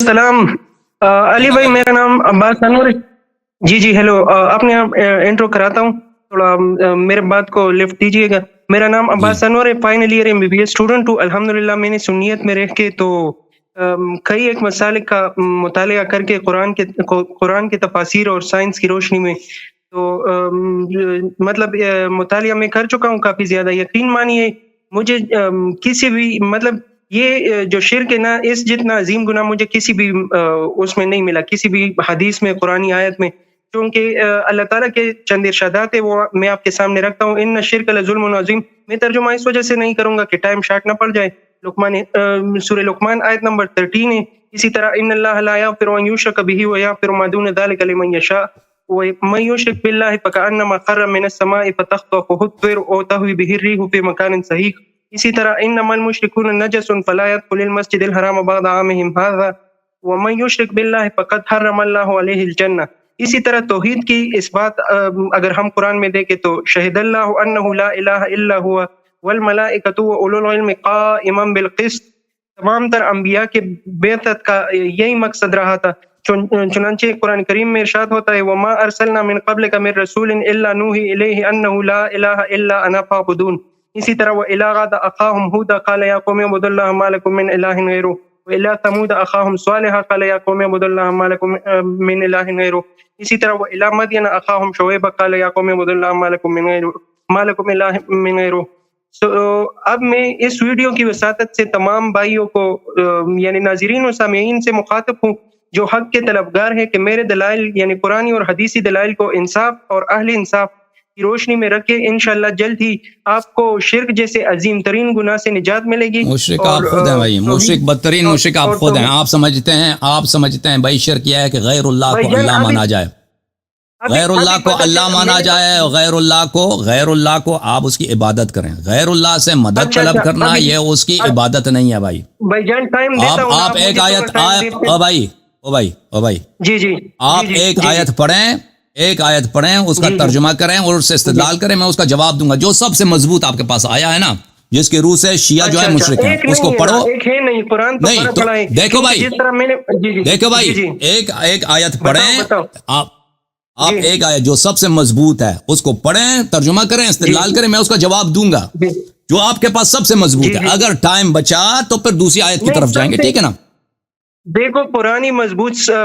السلام علی بھائی، میرا نام عباس انور ہے. جی ہیلو. اپنے آپ انٹرو کراتا ہوں، تھوڑا میرے بات کو لفٹ دیجیے گا. میرا نام جی عباس انور ہے، فائنل ایئر MBBS اسٹوڈنٹ ہوں. الحمدللہ میں نے سنیت میں رہ کے تو کئی ایک مسالک کا مطالعہ کر کے قرآن کے تفاسیر اور سائنس کی روشنی میں تو مطلب مطالعہ میں کر چکا ہوں کافی زیادہ. یقین مانیے مجھے کسی بھی مطلب یہ جو شرک ہے نا، اس جتنا عظیم گناہ مجھے کسی بھی اس میں نہیں ملا، کسی بھی حدیث میں، قرآنی آیت میں. کیونکہ اللہ تعالیٰ کے چند ارشادات ہیں، وہ میں آپ کے سامنے رکھتا ہوں. ان الشرک لظلم عظیم. میں ترجمہ اس وجہ سے نہیں کروں گا کہ ٹائم شارٹ نہ پڑ جائے. سورہ لقمان آیت نمبر 13 ہے. اسی طرح ان اللہ لا یغفر ان یشرک بہ ویغفر ما دون ذلک لمن یشاء ومن یشرک باللہ فکأنما خر من السماء فتخطفه الطیر او تهوی به الريح في مكان سحیق. اسی طرح انما المشركون نجس فلا يدخل المسجد الحرام بعد عامهم هذا ومن يشرك بالله فقد حرم الله عليه الجنہ. اسی طرح توحید کی اس بات اگر ہم قرآن میں دیکھیں تو شہد اللہ انہ لا الہ الا هو والملائکۃ واولو العلم قائما بالقسط. تمام تر انبیاء کے بعثت کا یہی مقصد رہا تھا. چنانچہ قرآن کریم میں ارشاد ہوتا ہے وما ارسلنا من قبلک من رسول الا نوحی الیہ انہ لا الہ الا انا فاعبدون. اسی طرح وَإِلَىٰ غَادَ أَخَاهُمْ هُودًا قَالَ يَا قَوْمِ اعْبُدُوا اللَّهَ مَا لَكُم مِّنْ إِلَٰهٍ غَيْرُهُ وَإِلَىٰ ثَمُودَ أَخَاهُمْ صَالِحًا قَالَ يَا قَوْمِ اعْبُدُوا اللَّهَ مَا لَكُم مِّنْ إِلَٰهٍ غَيْرُهُ. اسی طرح وَإِلَىٰ مَدْيَنَ أَخَاهُمْ شُعَيْبًا قَالَ يَا قَوْمِ اعْبُدُوا اللَّهَ مَا لَكُم إِلَٰهٍ مِّن غَيْرُهُ. اب میں اس ویڈیو کی وساطت سے تمام بھائیوں کو یعنی ناظرین و سامعین سے مخاطب ہوں جو حق کے طلبگار ہیں کہ میرے دلائل یعنی قرآنی اور حدیثی دلائل کو انصاف اور اہل انصاف کی روشنی میں رکھ کے انشاءاللہ جلد ہی آپ کو شرک جیسے عظیم ترین گناہ سے نجات ملے گی. مشرک آپ خود ہیں بھائی، مشرک بدترین مشرک آپ خود ہیں. آپ سمجھتے ہیں بھائی شرک یہ ہے کہ غیر اللہ کو اللہ مانا جائے، غیر اللہ کو اللہ مانا جائے، غیر اللہ کو آپ اس کی عبادت کریں. غیر اللہ سے مدد طلب کرنا یہ اس کی عبادت نہیں ہے بھائی. آپ ایک آیت جی آپ ایک آیت پڑھیں، اس کا ترجمہ کریں اور اس سے استدلال کریں. میں اس کا جواب دوں گا. جو سب سے مضبوط آپ کے پاس آیا ہے نا، جس کے روح سے شیعہ جو ہے مشرک ہیں، اس کو پڑھو. نہیں دیکھو بھائی ایک آیت پڑھیں آپ ایک آیت جو سب سے مضبوط ہے اس کو پڑھیں، ترجمہ کریں، استدلال کریں. میں اس کا جواب دوں گا جو آپ کے پاس سب سے مضبوط ہے. اگر ٹائم بچا تو پھر دوسری آیت کی طرف جائیں گے، ٹھیک ہے نا؟ دیکھو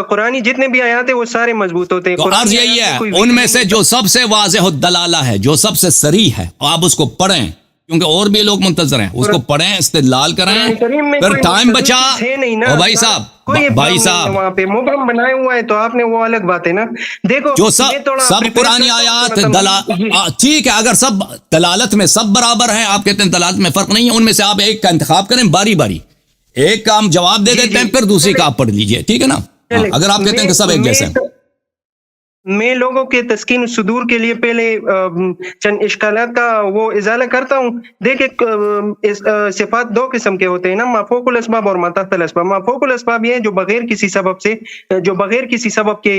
قرآنی جتنے بھی آیات ہیں وہ سارے مضبوط ہوتے ہیں. تو عرض یہی ہے ان میں سے جو سب سے واضح الدلالہ ہے، جو سب سے صریح ہے، آپ اس کو پڑھیں کیونکہ اور بھی لوگ منتظر ہیں. اس کو پڑھیں، استدلال کریں. پھر ٹائم بچا بھائی صاحب وہاں پہ مبہم بنائے ہوا ہے تو آپ نے وہ الگ بات ہے نا. دیکھو جو سب قرآنی آیات ٹھیک ہے، اگر سب دلالت میں سب برابر ہیں، آپ کہتے ہیں دلالت میں فرق نہیں ہے، ان میں سے آپ ایک کا انتخاب کریں باری باری. ایک کا ہم جواب دے دیتے ہیں، پھر دوسری کا آپ پڑھ لیجئے، ٹھیک ہے نا؟ اگر آپ کہتے ہیں کہ سب ایک جیسے ہیں. میں لوگوں کے تسکین الصدور کے لیے پہلے چند اشکالات کا وہ ازالہ کرتا ہوں. دیکھیں صفات دو قسم کے ہوتے ہیں نا، مافوق الاسباب اور ماتحت الاسباب. مافوق الاسباب یہ جو بغیر کسی سبب کے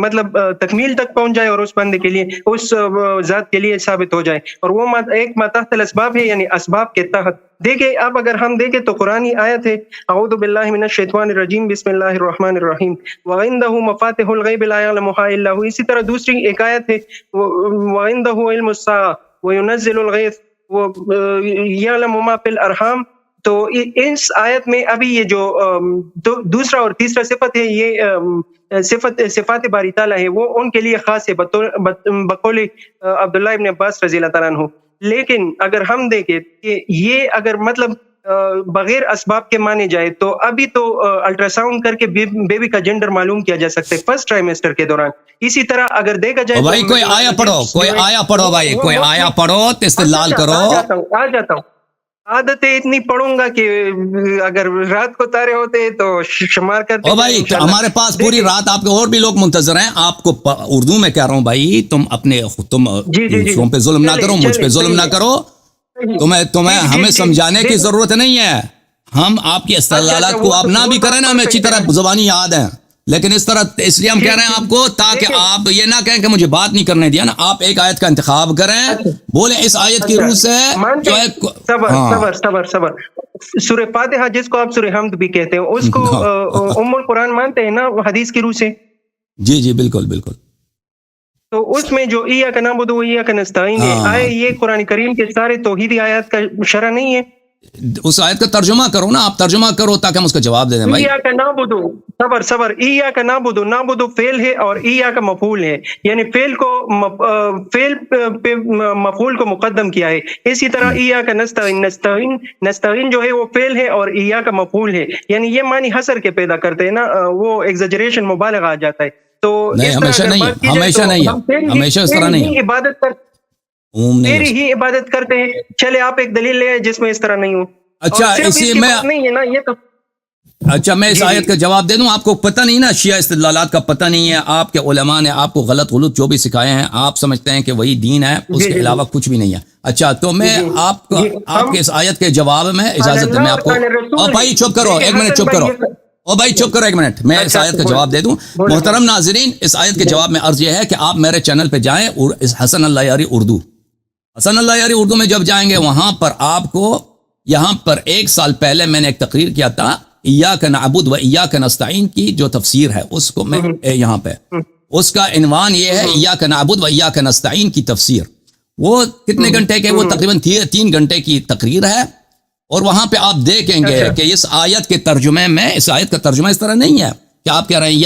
مطلب تکمیل تک پہنچ جائے اور اس بندے کے لیے، اس ذات کے لیے ثابت ہو جائے. اور وہ ایک ماتحت الاسباب ہے، یعنی اسباب کے تحت. دیکھیں اب اگر ہم دیکھیں تو قرآنی آیت ہے اعوذ باللہ من الشیطان الرجیم بسم اللہ الرحمن الرحیم وعنده مفاتح الغیب لا یعلمها الا هو. اسی طرح دوسری ایک آیت ہے وعنده علم الساعة وينزل الغیث ويعلم ما في الارحام. تو اس آیت میں ابھی یہ جو دوسرا اور تیسرا صفت ہے، یہ صفات باری تعالیٰ ہے، وہ ان کے لیے خاص ہے بقول عبداللہ ابن عباس رضی اللہ تعالیٰ عنہ. لیکن اگر ہم دیکھیں کہ یہ اگر مطلب بغیر اسباب کے مانے جائے تو ابھی تو الٹرا ساؤنڈ کر کے بیبی کا جنڈر معلوم کیا جا سکتا ہے فرسٹ ٹرائمیسٹر کے دوران. اسی طرح اگر دیکھا جائے بھائی کوئی آیا پڑھو استدلال کرو. آ جاتا ہوں. عادتیں اتنی پڑھوں گا کہ اگر رات کو تارے ہوتے تو شمار کرتے. او بھائی ہمارے پاس پوری رات آپ کے اور بھی لوگ منتظر ہیں. آپ کو اردو میں کہہ رہا ہوں بھائی، تم دوسروں پہ ظلم نہ کرو، مجھ پہ ظلم نہ کرو. تمہیں ہمیں سمجھانے کی ضرورت نہیں ہے. ہم آپ کی استدلالات کو آپ نہ بھی کریں نا، ہمیں اچھی طرح زبانی یاد ہے، لیکن اس طرح اس لیے ہم کہہ رہے ہیں آپ کو تاکہ آپ یہ نہ کہیں کہ مجھے بات نہیں کرنے دیا نا. آپ ایک آیت کا انتخاب کریں, بولیں اس آیت کی روح سے جو ہے. صبر سورہ فاتحہ جس کو آپ سورہ حمد بھی کہتے ہیں اس کو ام القرآن مانتے ہیں نا حدیث کی روح سے؟ جی بالکل بالکل. تو اس میں جو ایاک نعبد و ایاک نستعین ہے, آئے یہ قرآن کریم کے سارے توحیدی آیات کا شرح نہیں ہے؟ اس آیت کا ترجمہ کرو نا, آپ ترجمہ کرو تاکہ ہم اس کا جواب دے دیں بھائی. ایاک نعبد, صبر ایاک نعبد, نعبد فعل ہے اور ایاک مفعول ہے, یعنی فعل پہ مفعول کو مقدم کیا ہے. اسی طرح ایاک نستعین, نستعین جو ہے وہ فعل ہے اور ایاک مفعول ہے, یعنی یہ معنی حصر کے پیدا کرتے ہیں نا, وہ ایگزیجریشن مبالغہ آ جاتا ہے. تو نہیں, ہمیشہ نہیں ہے, ہمیشہ اس طرح نہیں ہے. عبادت تیری ہی عبادت کرتے ہیں. چلے آپ ایک دلیل لے جس میں اس طرح نہیں ہو. اچھا اسی میں نہیں ہے نا یہ تو. اچھا میں اس آیت کا جواب دے دوں. آپ کو پتہ نہیں نا, شیعہ استدلالات کا پتہ نہیں ہے, آپ کے علماء نے آپ کو غلط جو بھی سکھائے ہیں آپ سمجھتے ہیں کہ وہی دین ہے, اس کے علاوہ کچھ بھی نہیں ہے. اچھا تو میں آپ کے اس آیت کے جواب میں اجازت دیں, میں آپ کو. اور بھائی چپ کرو, ایک منٹ چپ کرو, او بھائی چپ کرو ایک منٹ, میں اس آیت کا جواب دے دوں. محترم ناظرین, اس آیت کے جواب میں عرض یہ ہے کہ آپ میرے چینل پہ جائیں, حسن اللہ یاری اردو, حسن اللہ یاری اردو میں جب جائیں گے وہاں پر آپ کو, یہاں پر 1 سال پہلے میں نے ایک تقریر کیا تھا ایاک نعبد و ایاک نستعین کی جو تفسیر ہے, اس کو میں یہاں پہ, اس کا عنوان یہ ہے ایاک نعبد و ایاک نستعین کی تفسیر. وہ کتنے گھنٹے کے, وہ تقریباً 3 گھنٹے کی تقریر ہے, اور وہاں پہ آپ دیکھیں گے کہ اس آیت کے ترجمے میں, اس آیت کا ترجمہ اس طرح نہیں ہے کہ آپ کہہ رہے ہیں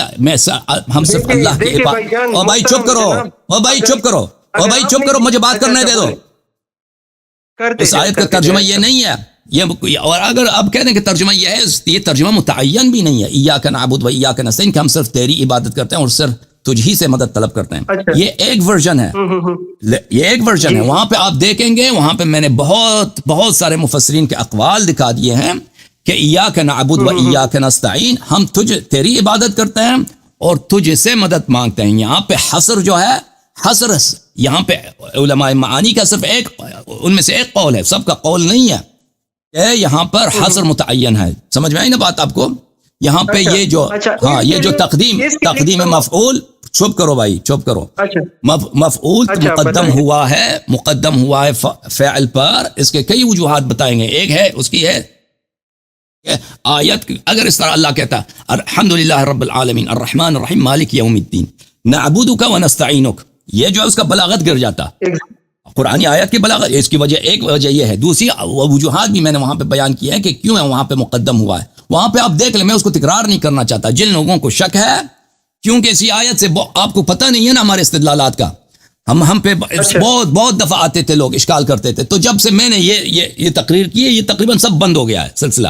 ہم صرف اللہ کے عبادت. او بھائی چپ کرو, او بھائی چپ کرو, او بھائی چپ کرو, مجھے بات کرنے دے دو. اس آیت کا ترجمہ یہ نہیں ہے یہ, اور اگر آپ کہہ دیں کہ ترجمہ یہ ہے, یہ ترجمہ متعین بھی نہیں ہے. ایاک نعبد و ایاک نستعین کہ ہم صرف تیری عبادت کرتے ہیں اور صرف تجھ ہی سے مدد طلب کرتے ہیں. یہ ایک ورژن ہے, یہ ایک ورژن ہے. وہاں پہ آپ دیکھیں گے, وہاں پہ میں نے بہت سارے مفسرین کے اقوال دکھا دیے ہیں کہ ایاک نعبد و ایاک نستعین, ہم تیری عبادت کرتے ہیں اور تجھ سے مدد مانگتے ہیں. یہاں پہ حصر جو ہے, حصر یہاں پہ علماء معانی کا صرف ایک, ان میں سے ایک قول ہے, سب کا قول نہیں ہے کہ یہاں پر حصر متعین ہے. سمجھ میں آئی نا بات آپ کو؟ یہاں پہ یہ جو, ہاں یہ جو تقدیم مفعول, چپ کرو بھائی چپ کرو, مفعول مقدم ہوا ہے فعل پر. اس کے کئی وجوہات بتائیں گے. ایک ہے اس کی ہے کہ آیت اگر اس طرح اللہ کہتا الحمدللہ رب العالمین الرحمن الرحیم مالک یوم الدین نعبدک و نستعینک, یہ جو ہے اس کا بلاغت گر جاتا. قرآنی آیت کی بلاغت, اس کی وجہ ایک وجہ یہ ہے. دوسری وجوہات بھی میں نے وہاں پہ بیان کی ہے کہ کیوں ہے وہاں پہ مقدم ہوا ہے. وہاں پہ آپ دیکھ لیں, میں اس کو تکرار نہیں کرنا چاہتا. جن لوگوں کو شک ہے, کیونکہ اسی آیت سے آپ کو پتہ نہیں ہے نا ہمارے استدلالات کا, ہم پہ بہت دفعہ آتے تھے لوگ, اشکال کرتے تھے. تو جب سے میں نے یہ تقریر کی ہے, یہ تقریباً سب بند ہو گیا ہے سلسلہ.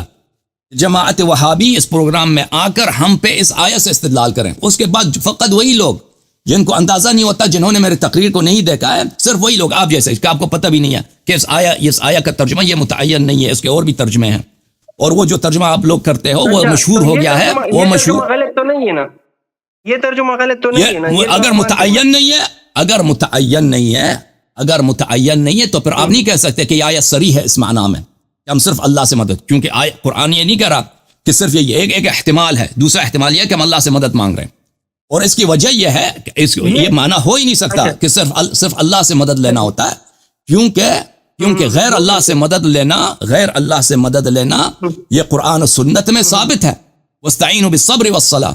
جماعت وہابی اس پروگرام میں آ کر ہم پہ اس آیت سے استدلال کریں. اس کے بعد فقط وہی لوگ جن کو اندازہ نہیں ہوتا, جنہوں نے میرے تقریر کو نہیں دیکھا ہے, صرف وہی لوگ آپ جیسے کہ آپ کو پتہ بھی نہیں ہے کہ اس آیا کا ترجمہ یہ متعین نہیں ہے, اس کے اور بھی ترجمے ہیں. اور وہ جو ترجمہ آپ لوگ کرتے ہو وہ مشہور ہو گیا ہے, وہ مشہور غلط تو نہیں ہے نا, یہ ترجمہ غلط تو نہیں ہے نا. اگر متعین نہیں ہے, اگر متعین نہیں ہے تو پھر آپ نہیں کہہ سکتے کہ یہ آیت صریح ہے اس معنی میں کہ ہم صرف اللہ سے مدد, کیونکہ قرآن یہ نہیں کہہ رہا کہ صرف یہ ایک احتمال ہے. دوسرا احتمال یہ ہے کہ ہم اللہ سے مدد مانگ رہے ہیں, اور اس کی وجہ یہ ہے کہ یہ معنی ہو ہی نہیں سکتا کہ صرف اللہ سے مدد لینا ہوتا ہے, کیونکہ غیر اللہ سے مدد لینا یہ قرآن و سنت میں ثابت ہے. واستعینوا بالصبر والصلاۃ,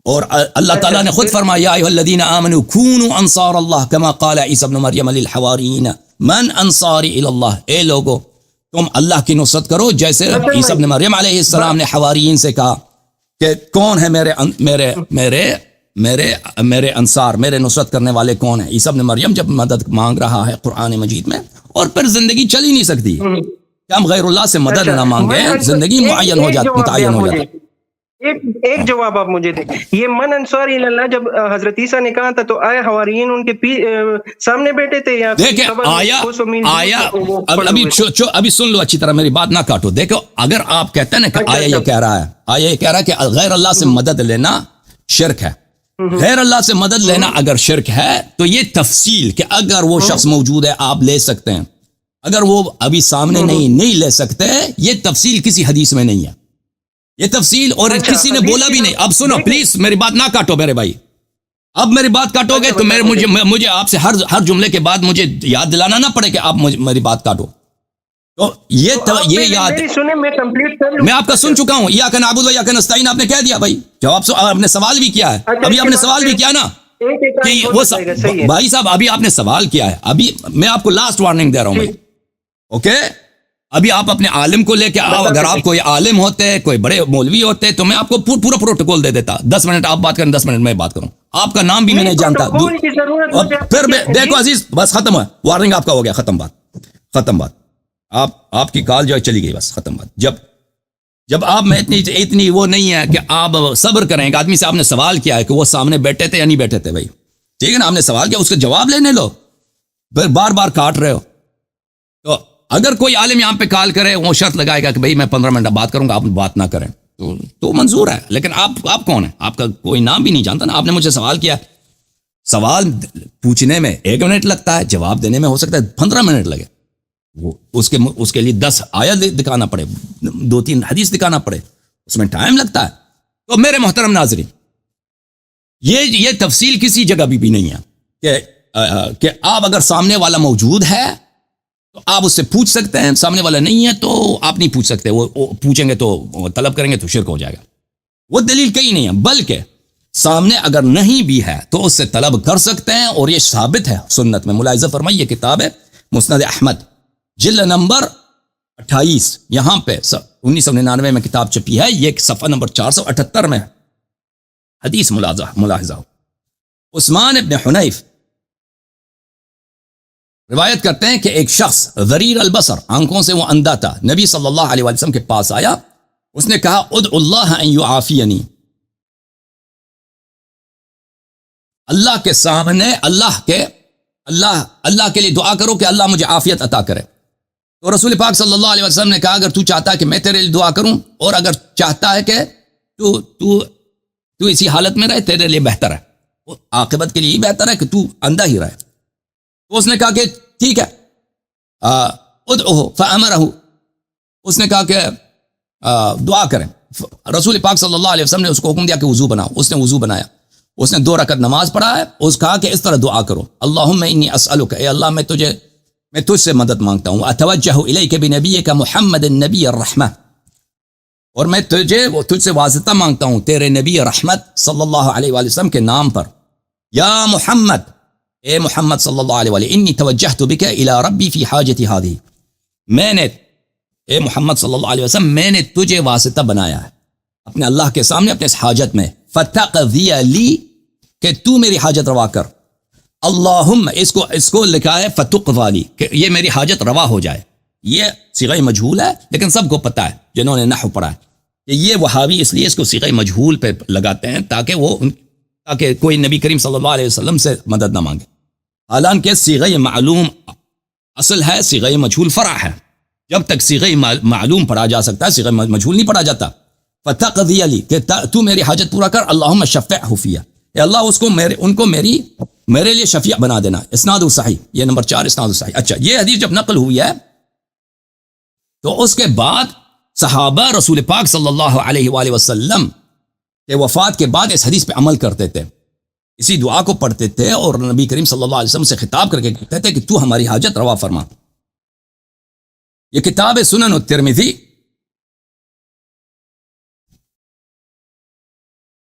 اور اللہ تعالیٰ نے خود فرمایا یا ایھا الذین آمنوا کونوا انصار اللہ کما قال عیسی ابن مریم للحواریین من انصاری الی اللہ, اے لوگو تم اللہ کی نصرت کرو جیسے عیسی ابن مریم علیہ السلام نے حواریین سے کہا کہ کون ہے میرے انصار, میرے نصرت کرنے والے کون ہیں. عیسی ابن مریم جب مدد مانگ رہا ہے قرآن مجید میں, اور پھر زندگی چل ہی نہیں سکتی کہ ہم غیر اللہ سے مدد نہ مانگیں, زندگی متعین ہو جاتی. ایک جواب آپ مجھے دیں, یہ من انصار اللہ جب حضرت عیسیٰ نے کہا تھا تو آیا حواریین ان کے سامنے بیٹھے تھے یا دیکھیں آیا ابھی سن لو اچھی طرح, میری بات نہ کاٹو. دیکھو اگر آپ کہتے ہیں نا کہ آیا یہ کہہ رہا ہے کہ غیر اللہ سے مدد لینا شرک ہے, غیر اللہ سے مدد لینا اگر شرک ہے تو یہ تفصیل کہ اگر وہ شخص موجود ہے آپ لے سکتے ہیں, اگر وہ ابھی سامنے نہیں لے سکتے, یہ تفصیل کسی حدیث میں نہیں ہے. یہ تفصیل اور کسی نے بولا بھی نہیں. اب سنو پلیز میری بات نہ کاٹو میرے بھائی. اب میری بات کاٹو گے تو مجھے آپ سے ہر جملے کے بعد مجھے یاد دلانا نہ پڑے کہ آپ میری بات کاٹو. تو یہ یاد میں آپ کا سن چکا ہوں. یا کن عبود و یا کن نستعین آپ نے کہہ دیا بھائی. جواب آپ نے سوال بھی کیا ہے. ابھی آپ نے سوال بھی کیا نا کہ وہ بھائی صاحب ابھی آپ نے سوال کیا ہے. ابھی میں آپ کو لاسٹ وارننگ دے رہا ہوں بھائی. اوکے ابھی آپ اپنے عالم کو لے کے آؤ. اگر آپ کوئی عالم ہوتے کوئی بڑے مولوی ہوتے تو میں آپ کو پورا پروٹوکول دے دیتا. 10 منٹ آپ بات کریں 10 منٹ میں بات کروں. آپ کا نام بھی میں نہیں جانتا. پھر دیکھو عزیز بس ختم ہے. وارننگ آپ کا ہو گیا. ختم بات. آپ کی کال جو ہے چلی گئی. بس ختم بات. جب آپ میں اتنی وہ نہیں ہے کہ آپ صبر کریں. ایک آدمی سے آپ نے سوال کیا ہے کہ وہ سامنے بیٹھے تھے یا نہیں بیٹھے تھے بھائی. ٹھیک ہے نا. آپ نے سوال کیا اس کا جواب لینے لو. پھر بار بار کاٹ رہے ہو. تو اگر کوئی عالم یہاں پہ کال کرے وہ شرط لگائے گا کہ بھائی میں 15 منٹ بات کروں گا آپ بات نہ کریں تو منظور ہے. لیکن آپ کون ہیں. آپ کا کوئی نام بھی نہیں جانتا نا. آپ نے مجھے سوال کیا. سوال پوچھنے میں 1 منٹ لگتا ہے. جواب دینے میں ہو سکتا ہے 15 منٹ لگے. اس کے لیے 10 آیت دکھانا پڑے 2-3 حدیث دکھانا پڑے. اس میں ٹائم لگتا ہے. تو میرے محترم ناظرین یہ تفصیل کسی جگہ بھی نہیں ہے کہ آپ اگر سامنے والا موجود ہے تو آپ اس سے پوچھ سکتے ہیں. سامنے والا نہیں ہے تو آپ نہیں پوچھ سکتے. وہ پوچھیں گے تو طلب کریں گے تو شرک ہو جائے گا. وہ دلیل کہیں نہیں ہے. بلکہ سامنے اگر نہیں بھی ہے تو اس سے طلب کر سکتے ہیں. اور یہ ثابت ہے سنت میں. ملاحظہ فرمائیے کتاب ہے مسند احمد جلد نمبر 28 یہاں پہ 1999 میں کتاب چھپی ہے. یہ صفحہ نمبر 478 میں حدیث ملاحظہ. عثمان ابن حنیف روایت کرتے ہیں کہ ایک شخص ضریر البصر آنکھوں سے وہ اندھا تھا. نبی صلی اللہ علیہ وسلم کے پاس آیا. اس نے کہا ادعو اللہ ان یعافینی. اللہ کے سامنے اللہ کے لیے دعا کرو کہ اللہ مجھے عافیت عطا کرے. تو رسول پاک صلی اللہ علیہ وسلم نے کہا اگر تو چاہتا ہے کہ میں تیرے لیے دعا کروں اور اگر چاہتا ہے کہ تو اسی حالت میں رہے تیرے لیے بہتر ہے. عاقبت کے لیے بہتر ہے کہ تو اندھا ہی رہے. تو اس نے کہا کہ ٹھیک ہے ادعوہ فامرہ. اس نے کہا کہ دعا کریں. رسول پاک صلی اللہ علیہ وسلم نے اس کو حکم دیا کہ وضو بناؤ. اس نے وضو بنایا. اس نے 2 رکعت نماز پڑھا ہے. اس کہا کہ اس طرح دعا کرو اللہم انی اسألک اے اللہ میں تجھ سے مدد مانگتا ہوں. اتوجہ الیک بنبیک محمد النبی الرحمہ. اور میں تجھ سے واسطہ مانگتا ہوں تیرے نبی رحمت صلی اللہ علیہ وآلہ وسلم کے نام پر. یا محمد اے محمد صلی اللہ علیہ وآلہ انی توجہت بک الی ربی فی حاجتی ہذہ. اے محمد صلی اللہ علیہ وسلم میں نے تجھے واسطہ بنایا ہے اپنے اللہ کے سامنے اپنے اس حاجت میں. فتقضی لی کہ تو میری حاجت روا کر. اللہم اس کو لکھا ہے فتقضی لی کہ یہ میری حاجت روا ہو جائے. یہ صیغہ مجہول ہے لیکن سب کو پتہ ہے جنہوں نے نحو پڑھا ہے کہ یہ وہابی اس لیے اس کو صیغہ مجہول پہ لگاتے ہیں تاکہ کوئی نبی کریم صلی اللہ علیہ وسلم سے مدد نہ مانگے. حالانکہ صیغہ معلوم اصل ہے صیغہ مجہول فرع ہے. جب تک صیغہ معلوم پڑھا جا سکتا ہے صیغہ مجہول نہیں پڑھا جاتا. فتقضی لی کہ تو میری حاجت پورا کر. اللہم شفعہ فیہ اے اللہ ان کو میرے لیے شفیع بنا دینا. اسناد صحیح. یہ نمبر 4 اسناد صحیح. اچھا یہ حدیث جب نقل ہوئی ہے تو اس کے بعد صحابہ رسول پاک صلی اللہ علیہ وآلہ وسلم کے وفات کے بعد اس حدیث پہ عمل کرتے تھے. اسی دعا کو پڑھتے تھے اور نبی کریم صلی اللہ علیہ وسلم سے خطاب کر کے کہتے تھے کہ تو ہماری حاجت روا فرما. یہ کتاب سنن الترمذی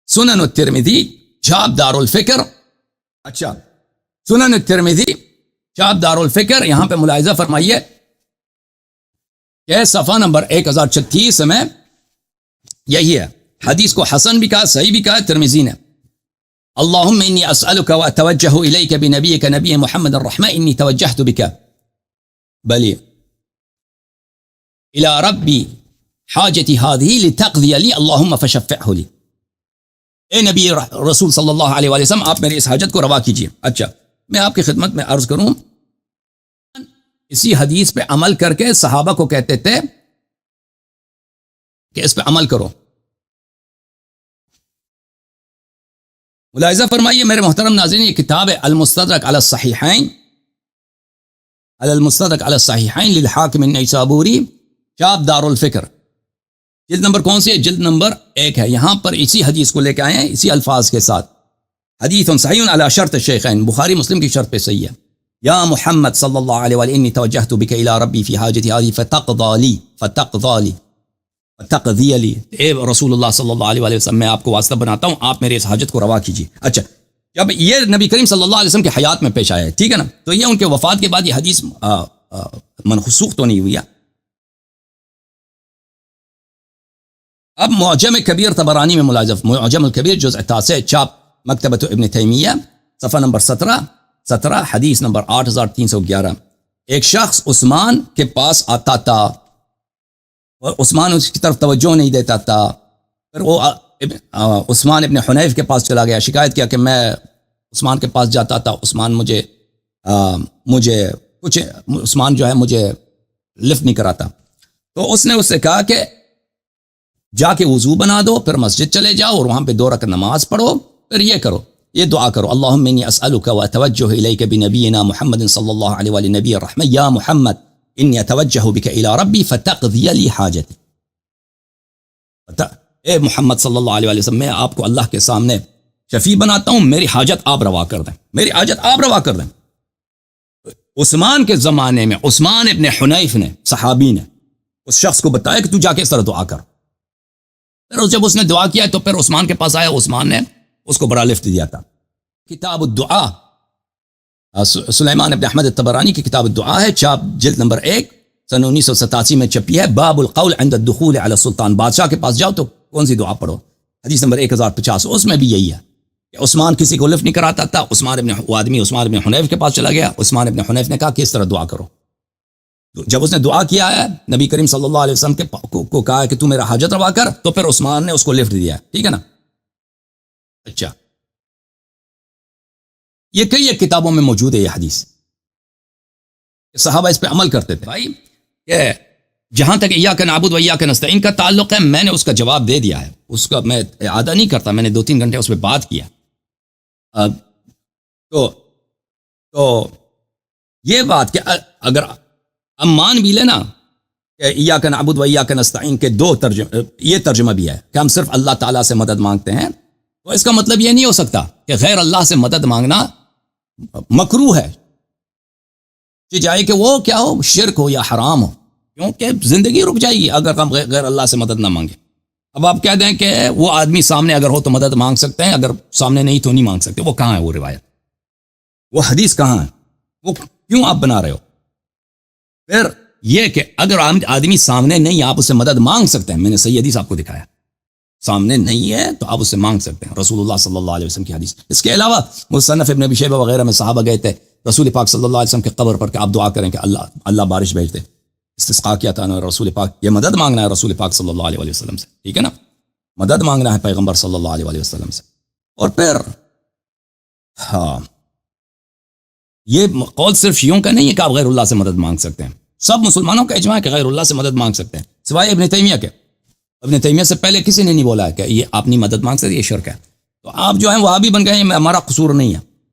سنن الترمذی چھاپ دار الفکر. اچھا سنن الترمذی چھاپ دار الفکر. یہاں پہ ملاحظہ فرمائیے کہ صفحہ نمبر 1036 میں یہی ہے. حدیث کو حسن بھی کہا صحیح بھی کہا ترمذی نے. اللہم انی اسألک و اتوجہ الیک بنبیک نبی محمد الرحمہ انی توجہت بک بلی الی ربی حاجتی هذه لتقضی لی اللہم فشفعہ لی. اے نبی رسول صلی اللہ علیہ وآلہ وسلم آپ میری اس حاجت کو روا کیجئے. اچھا میں آپ کی خدمت میں عرض کروں اسی حدیث پہ عمل کر کے صحابہ کو کہتے تھے کہ اس پہ عمل کرو. ملاحظہ فرمائیے میرے محترم ناظرین یہ کتاب ہے المستدرک علی الصحیحین للحاکم النیسابوری چھاپ دار الفکر. جلد نمبر کون سی ہے؟ جلد نمبر 1 ہے. یہاں پر اسی حدیث کو لے کے آئے ہیں اسی الفاظ کے ساتھ. حدیث صحیح علی شرط الشیخین، بخاری مسلم کی شرط پہ صحیح ہے. یا محمد صلی اللہ علیہ وآلہ انی توجہت بک الی ربی فی حاجتی هذه فتقضی لی. اے رسول اللہ صلی اللہ علیہ وسلم میں آپ کو واسطہ بناتا ہوں، آپ میرے اس حاجت کو روا کیجیے. اچھا، جب یہ نبی کریم صلی اللہ علیہ وسلم کی حیات میں پیش آیا ہے، ٹھیک ہے نا، تو یہ ان کے وفات کے بعد یہ حدیث منسوخ تو نہیں ہوئی ہے. اب معجم کبیر طبرانی میں ملاحظہ، معجم الکبیر جزء 9 چاپ مکتبۃ ابن تیمیہ صفحہ نمبر 17 حدیث نمبر 8311. ایک شخص عثمان کے پاس آتا تھا اور عثمان اس کی طرف توجہ نہیں دیتا تھا. پھر وہ عثمان ابن حنیف کے پاس چلا گیا، شکایت کیا کہ میں عثمان کے پاس جاتا تھا، عثمان مجھے عثمان جو ہے مجھے لفٹ نہیں کراتا. تو اس نے اس سے کہا کہ جا کے وضو بنا دو، پھر مسجد چلے جاؤ اور وہاں پہ 2 رکعت نماز پڑھو، پھر یہ کرو، یہ دعا کرو، اللہم انی اسألک و اتوجہ الیک بنبینا محمد صلی اللہ علیہ وآلہ نبی الرحمہ، یا محمد انی اتوجہ بک الی ربی فتقضی لی حاجتی. اے محمد صلی اللہ علیہ وسلم، میں آپ کو اللہ کے سامنے شفیع بناتا ہوں، میری حاجت آپ روا کر دیں، میری حاجت آپ روا کر دیں. عثمان کے زمانے میں عثمان ابن حنیف نے، صحابی نے اس شخص کو بتایا کہ تو جا کے اس طرح دعا کر. پھر جب اس نے دعا کیا تو پھر عثمان کے پاس آیا، عثمان نے اس کو بڑا لفٹ دیا تھا. کتاب الدعا، سلیمان ابن احمد الطبرانی کی کتاب الدعا ہے، چاپ جلد نمبر 1 سن 1987 میں چھپی ہے. باب القول عند الدخول علی السلطان، بادشاہ کے پاس جاؤ تو کون سی دعا پڑھو، حدیث نمبر 1050. اس میں بھی یہی ہے کہ عثمان کسی کو لفٹ نہیں کراتا تھا. عثمان ابن حنیف کے پاس چلا گیا، عثمان ابن حنیف نے کہا کہ اس طرح دعا کرو. جب اس نے دعا کیا ہے، نبی کریم صلی اللہ علیہ وسلم کو کہا ہے کہ تو میرا حاجت روا کر، تو پھر عثمان نے اس کو لفٹ دیا، ٹھیک ہے نا. اچھا، یہ کئی ایک کتابوں میں موجود ہے یہ حدیث، صحابہ اس پہ عمل کرتے تھے. بھائی کہ جہاں تک ایاک نعبد و ایاک نستعین کا تعلق ہے، میں نے اس کا جواب دے دیا ہے، اس کا میں اعادہ نہیں کرتا، میں نے 2-3 گھنٹے اس پہ بات کیا. تو یہ بات کہ اگر مان بھی لینا کہ ایاک نعبد و ایاک نستعین کے 2 ترجمے، یہ ترجمہ بھی ہے کہ ہم صرف اللہ تعالیٰ سے مدد مانگتے ہیں، تو اس کا مطلب یہ نہیں ہو سکتا کہ غیر اللہ سے مدد مانگنا مکروہ ہے، چاہے کہ وہ کیا ہو، شرک ہو یا حرام ہو، کیونکہ زندگی رک جائے گی اگر ہم غیر اللہ سے مدد نہ مانگیں. اب آپ کہہ دیں کہ وہ آدمی سامنے اگر ہو تو مدد مانگ سکتے ہیں، اگر سامنے نہیں تو نہیں مانگ سکتے. وہ کہاں ہے وہ روایت، وہ حدیث کہاں ہے، وہ کیوں آپ بنا رہے ہو؟ پھر یہ کہ اگر آدمی سامنے نہیں آپ اس سے مدد مانگ سکتے ہیں، میں نے صحیح حدیث آپ کو دکھایا، سامنے نہیں ہے تو آپ اس سے مانگ سکتے ہیں، رسول اللہ صلی اللہ علیہ وسلم کی حدیث. اس کے علاوہ مصنف ابن ابی شیبہ وغیرہ میں صحابہ گئے تھے رسول پاک صلی اللہ علیہ وسلم کے قبر پر کہ آپ دعا کریں کہ اللہ بارش بھیج دے. استسقاء کیا تھا رسول پاک، یہ مدد مانگنا ہے رسول پاک صلی اللہ علیہ وسلم سے، ٹھیک ہے نا، مدد مانگنا ہے پیغمبر صلی اللہ علیہ وسلم سے. اور پھر یہ قول صرف شیعوں کا نہیں ہے کہ آپ غیر اللہ سے مدد مانگ سکتے ہیں، سب مسلمانوں کا اجماع ہے کہ غیر اللہ سے مدد مانگ سکتے ہیں، سوائے ابن تیمیہ کے. ابن تیمیہ سے پہلے کسی نے نہیں بولا ہے کہ یہ آپ نہیں مدد مانگ سکتے، یہ شرک ہے. تو آپ جو ہیں وہابی بن گئے ہیں، ہمارا قصور نہیں ہے.